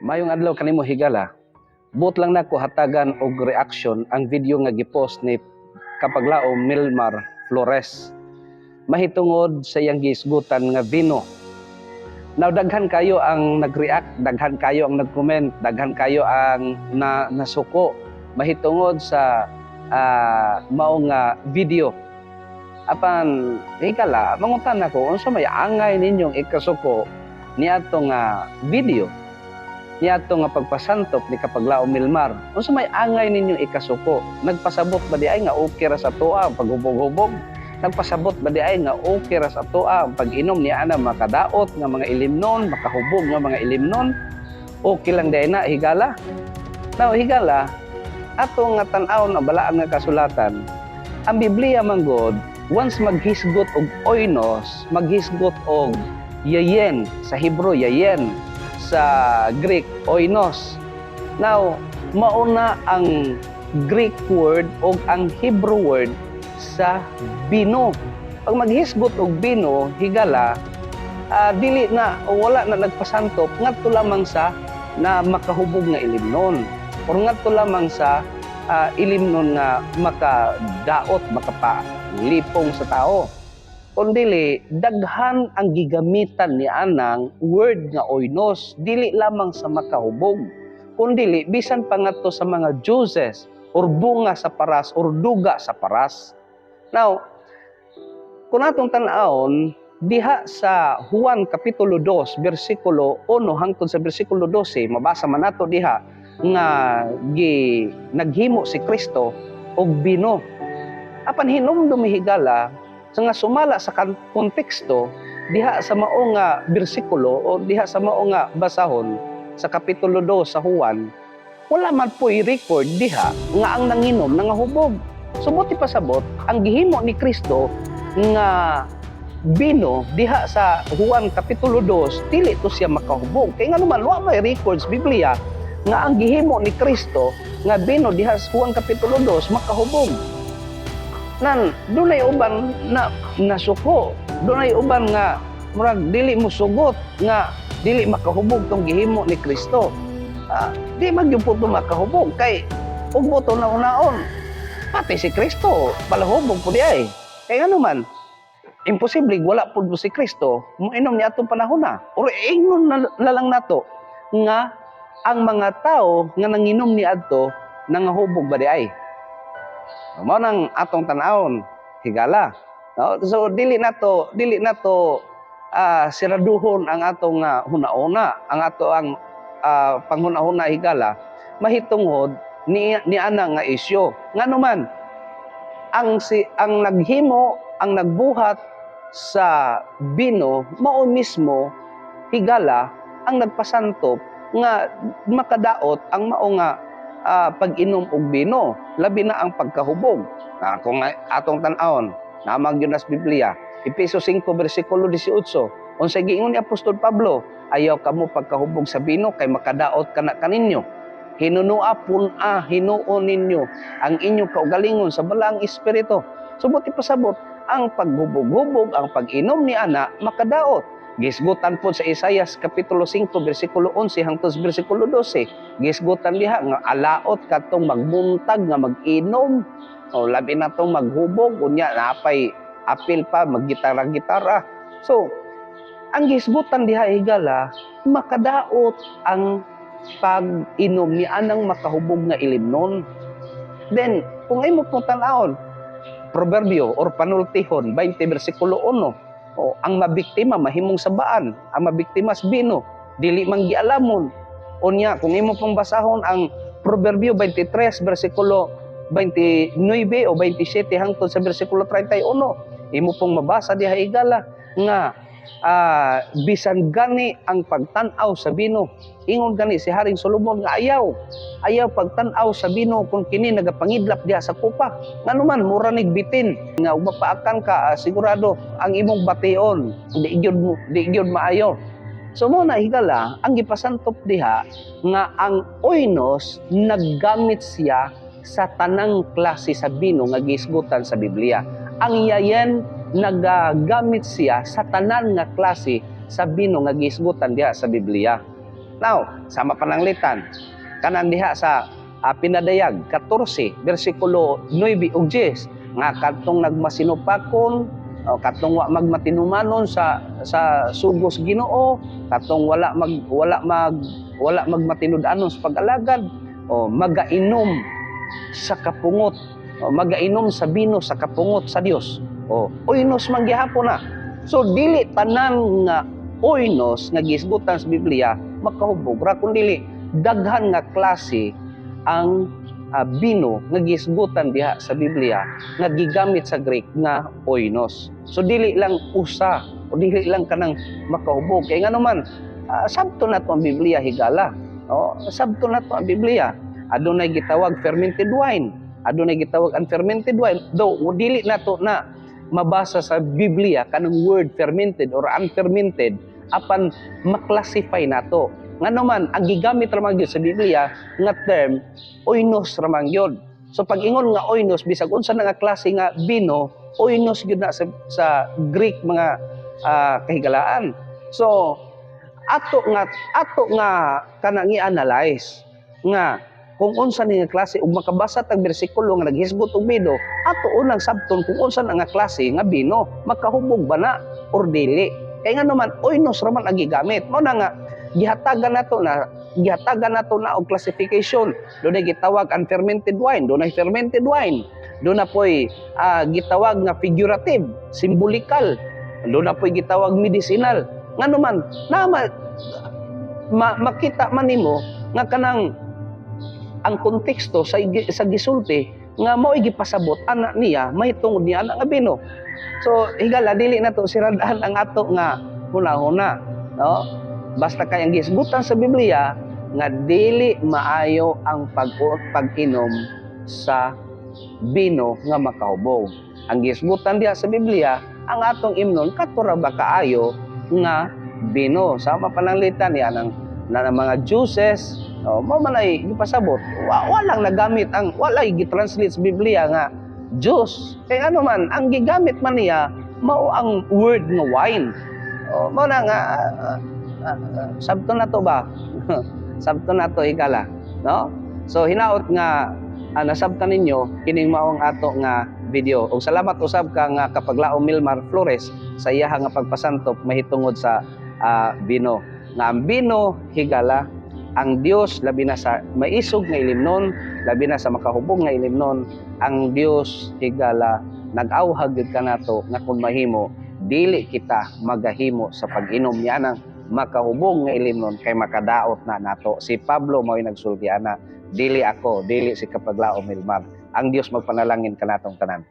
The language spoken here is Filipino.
Mayong adlaw kanimo higala. Buot lang nako hatagan og reaction ang video nga gipost ni Kapaglao Milmar Flores. Mahitungod sa iyang giisgutan nga vino. Now daghan kayo ang nag-react, daghan kayo ang nag-comment, daghan kayo ang nasuko mahitungod sa mao nga video. Apan higala, mangutan nako unsa may angay ninyong ikasuko niadto nga video. Niadto nga pagpasantop ni Kapaglao Milmar. Unsa may angay ninyong ikasuko? Nagpasabot ba di ay nga okay ra sa toa ang paghubog-hubog? Nagpasabot ba di ay nga okay ra sa toa ang pag-inom ni ana makadaot nga mga ilimnon, makahubog nga mga ilimnon? Okay lang di na higala? Now higala, ato nga tan-aw na balaan nga kasulatan, ang Biblia manggod once maghisgot og oinos, maghisgot og yayen sa Hebro yayen, sa Greek, oinos. Now, mauna ang Greek word o ang Hebrew word sa bino. Pag maghisgot og bino, higala, dili na o wala na nagpasantop, ngadto lamang sa na makahubog nga ilimnon. O ngadto lamang sa ilimnon nga makadaot, makapalipong sa tao. Kundili, daghan ang gigamitan ni anang word nga oinos, dili lamang sa makahubog. Kundili, bisan pa nga to sa mga juices, or bunga sa paras, or duga sa paras. Now, kung atong tanawon, diha sa Juan Kapitulo 2, versikulo 1 hangtod sa versikulo 12, mabasa man nato diha, nga naghimo si Kristo og bino. Apan hinumdum higala, sa nga sumala sa konteksto, diha sa mao nga bersikulo o diha sa mao nga basahon sa Kapitulo 2 sa Juan, wala man po i-record diha nga ang nanginom nangahubog. Subuti pasabot, ang gihimo ni Kristo nga bino diha sa Juan Kapitulo 2, dili to siya makahubog. Kaya nga naman, wala may records Biblia nga ang gihimo ni Kristo nga bino diha sa Juan Kapitulo 2 makahubog. Nan, dunay uban na nasuko, dunay uban nga murag dili mo sugot nga dili makahubog tong gihimo ni Kristo. Di magyupo to makahubog kay ug mo to naon pati si Kristo palahubog pud ay. Kay ano man, imposible wala pud si Kristo moinom niya atong panahon na. Or ingon na lang nato nga ang mga tao nga nanginom ni adto nangahubog ba di ay. Mao nang atong tan-awon higala. No? So dili nato siraduhon ang atong hunahuna, ang ato ang panghunahuna higala mahitungod ni ana nga isyu. Ngano man ang naghimo, ang nagbuhat sa bino mao mismo higala ang nagpasantop nga makadaot ang mao nga pag-inom og bino, labi na ang pagkahubog. Kung atong tan-awon, namang yun as Biblia, Efesos 5 versikulo 18, unsay giingon ni Apostol Pablo, ayaw kamo pagkahubog sa bino kay makadaot kana kaninyo. Hinunua pun-a hinuon ninyo ang inyong kaugalingon sa balaang espiritu. Subuti pasabot, ang paghubog-hubog, ang pag-inom ni ana makadaot. Gisgutan po sa Isaias Kapitulo 5, versikulo 11 hangtod sa versikulo 12. Gisgutan diha nga alaot katong magbuntag nga mag-inom. O labi na tong maghubog, unya napay apil pa maggitara-gitara. So, ang gisgutan diha higala, makadaot ang pag-inom ni anang makahubog nga ilimnon. Then, kung ay mo pong tanawon, Proverbio or Panultihon 20 versikulo 1, o ang mabiktima mahimong sabaan, ang mabiktima sa bino dili man gialamon. Unya kung imo pong basahon ang Proverbio 23 versikulo 29 o 27 hangtod sa versikulo 31, imo pong mabasa diha higala nga bisan gani ang pagtan-aw sa bino, ingon gani si Haring Solomon nga ayaw pagtan-aw sa bino kung kini nagapangidlap diha sa kupa. Ngano man mura nig bitin nga ug mapaakan ka, sigurado ang imong bation di gyud maayo. So mo na higala ang gipasantop diha nga ang oinos naggamit siya sa tanang klase sa bino nga giisgutan sa Biblia. Ang yayen nagagamit siya sa tanan nga klase sa bino nga giisgutan diha sa Biblia. Now, sama pananglitan kanang diha sa Pinadayag 14 bersikulo 9 ug 10 nga kadtong nagmasinupakon katong wa magmatinumanon sa sugos Ginoo, katong wala magmatinud-anon sa pag-alagad, o magainom sa kapungot, o magainom sa bino sa kapungot sa Dios. O oinos man gihapon na. So dili tanan nga oinos nga gisgutan sa Biblia makahubog ra, kundi daghan nga klase ang bino nga gisgutan diha sa Biblia nga gigamit sa Greek nga oinos. So dili lang usa o dili lang kanang makahubog kay ngano man sabto na to ang Biblia higala. Sabto na to ang Biblia. Adunay gitawag fermented wine, adunay gitawag unfermented wine. Though dili na to na mabasa sa Biblia kanang word fermented or unfermented apan maklasify nato. Nga naman, ang gigamit ramang yun sa Biblia, nga term, oinos ramang yun. So pag ingon nga oinos, bisag unsa na nga klase nga bino, oinos yun na sa Greek mga kahigalaan. So, ato nga kanang i-analyze nga kung unsa ni nga klase ug makabasa tag bersikulo nga naghisgot og bino, ato unang sabton kung unsa na nga klase nga bino, makahubog ba na or dili. Kaya nga naman, oinos raman ang gigamit. Mao na nga gihatagan nato na og classification. Doon ay gitawag unfermented wine, doon ay fermented wine. Doon na po'y gitawag nga figurative, symbolikal. Doon na po'y gitawag medicinal. Ngano man, makita man nimo nga kanang ang konteksto sa gisulti nga mao'y gipasabot ana niya mahitungod niya ana nga bino. So higala dili nato siradaan ang ato nga hunahuna, no? Basta kay ang gisgutan sa Biblia nga dili maayo ang pag-inom sa bino nga makahubog. Ang gisgutan diha sa Biblia, ang atong imnon katura ba kaayo nga bino. Sama pananglitan niya ng mga juices, mo man ay gipasabot. Walang nagamit ang walay gitranslate sa Biblia nga juice. Kay ano man ang gigamit man niya mao ang word nga wine. Mao na nga sabto na to ba? Sabto na to higala, no? So hinaot nga nasabtan ninyo kining maong ato nga video. Ug salamat usab ka nga kapaglaom Milmar Flores sa iya nga pagpasantop mahitungod sa bino. Nga ang bino higala ang Dios labi na sa maisog nga ilimnon, labi na sa makahubog nga ilimnon, ang Dios higala nag-awhag gyud kanato nga kun mahimo dili kita magahimo sa pag-inom niya ng makahubog nga ilimnon kay makadaot na nato. Si Pablo mao'y nagsulti ana, dili ako, dili si kapaglaom Milmar. Ang Dios magpanalangin kanatong tanan.